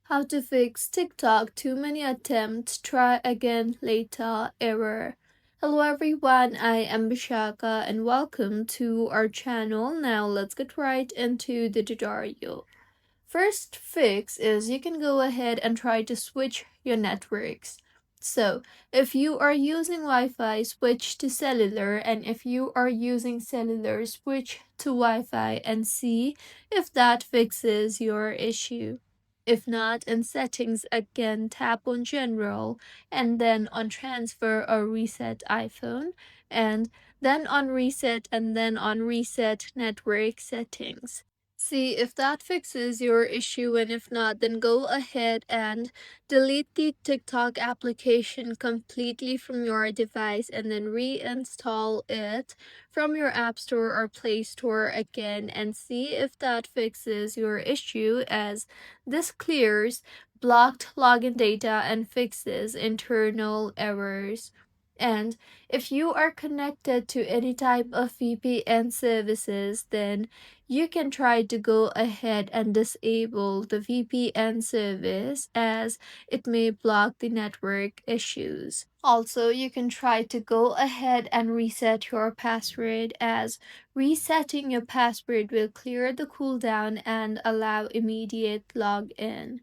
How to fix TikTok too many attempts, try again later error. Hello everyone, I am Bishaka and welcome to our channel. Now let's get right into the tutorial. First fix is you can go ahead and try to switch your networks. So, if you are using Wi-Fi, switch to cellular, and if you are using cellular, switch to Wi-Fi and see if that fixes your issue. If not, in settings again, tap on general and then on transfer or reset iPhone, and then on reset and then on reset network settings. See if that fixes your issue, and if not, then go ahead and delete the TikTok application completely from your device and then reinstall it from your App Store or Play Store again and see if that fixes your issue, as this clears blocked login data and fixes internal errors. And if you are connected to any type of VPN services, then you can try to go ahead and disable the VPN service, as it may block the network issues. Also, you can try to go ahead and reset your password, as resetting your password will clear the cooldown and allow immediate login.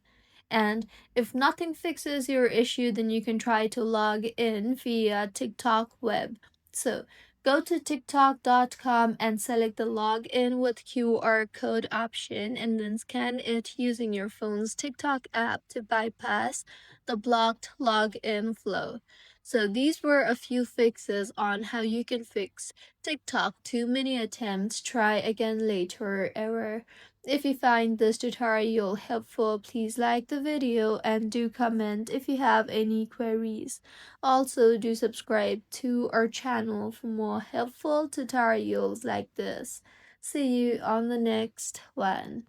And if nothing fixes your issue, then you can try to log in via TikTok web. So go to TikTok.com and select the login with QR code option and then scan it using your phone's TikTok app to bypass the blocked login flow. So these were a few fixes on how you can fix TikTok too many attempts, try again later error. If you find this tutorial helpful, please like the video and do comment if you have any queries. Also, do subscribe to our channel for more helpful tutorials like this. See you on the next one.